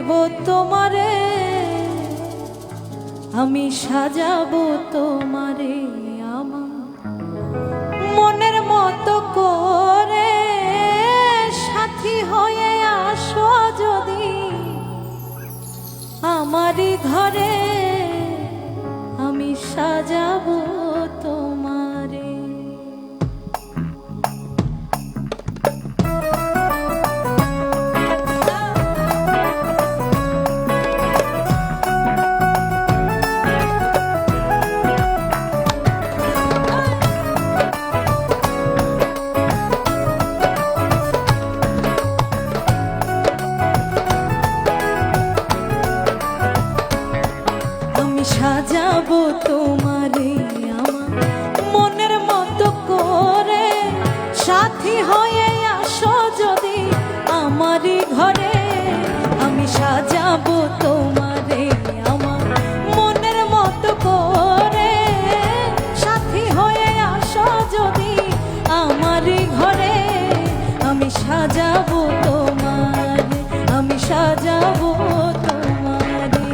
দেব তোমারে, আমি সাজাবো তোমারে আমার মনের মতো করে। সাথী হয়ে আসো যদি আমারই ঘরে, আমি সাজাবো তোমারে। সাজাবো তোমারে আমার মনের মতো করে। সাথী হয়ে আসো যদি আমারই ঘরে, আমি সাজাবো তোমারে আমার মনের মতো করে। সাথী হয়ে আসো যদি আমারই ঘরে, আমি সাজাবো তোমারে, আমি সাজাবো তোমারে।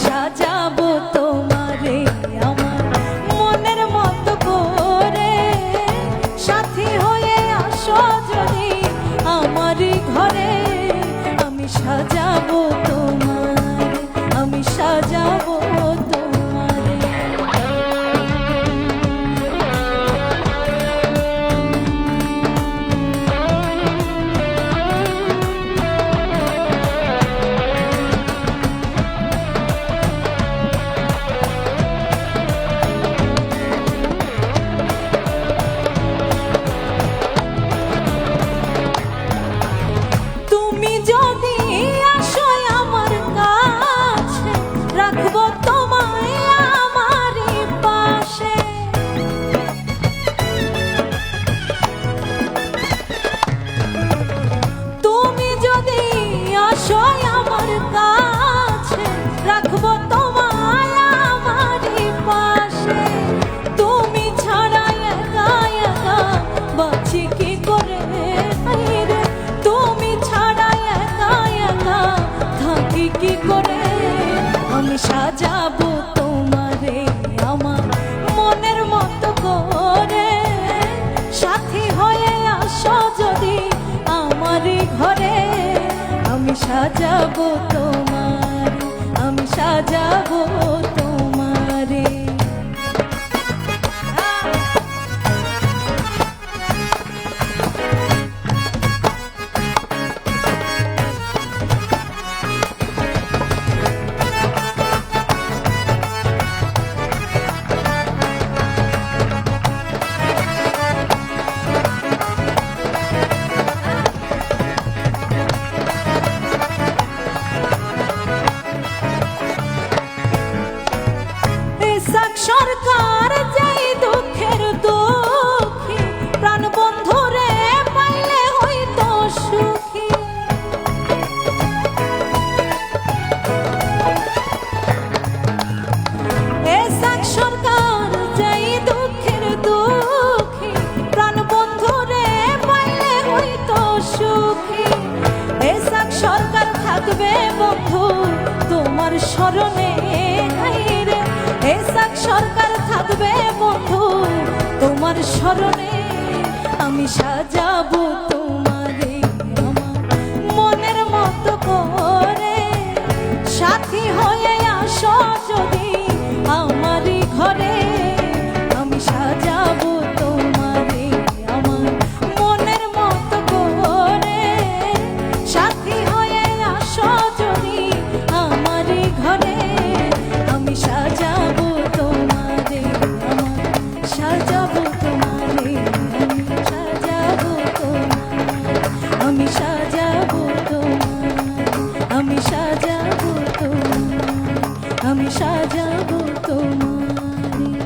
সাজাবো তোমারে আমার মনের মতো করে। সাথী হয়ে আসো যদি আমারই ঘরে, আমি সাজাবো তোমারে, আমি সাজাবো তোমারে। আমি সাজাবো তোমারে আমার মনের মতো করে। সাথী হয়ে আসো যদি আমারই ঘরে, আমি সাজাবো তোমারে, আমি সাজাবো তোমারে। সরকার যাই দুঃখের দুঃখী, প্রাণ বন্ধুরে পাইলে হইতো সুখী। সরকার যাই দুঃখের দুঃখী, প্রাণ বন্ধুরে পাইলে হইতো সুখী। সরকার থাকবে বন্ধু তোমার স্মরণে, সরকার থাকবে বন্ধু তোমার স্মরণে। আমি সাজাবো তোমারে আমার মনের মতো করে। সাথী হয়ে আস আসো যদি আমারই ঘরে আমি সাজাবো তোমারে আমার মনের মতো করে সাথী হয়ে আসো যদি আমারই ঘরে আমি সাজাবো তোমারে আমার সাজাবো তোমারে আমি সাজাবো তোমার আমি সাজাবো তোমার আমি সাজাবো তোমার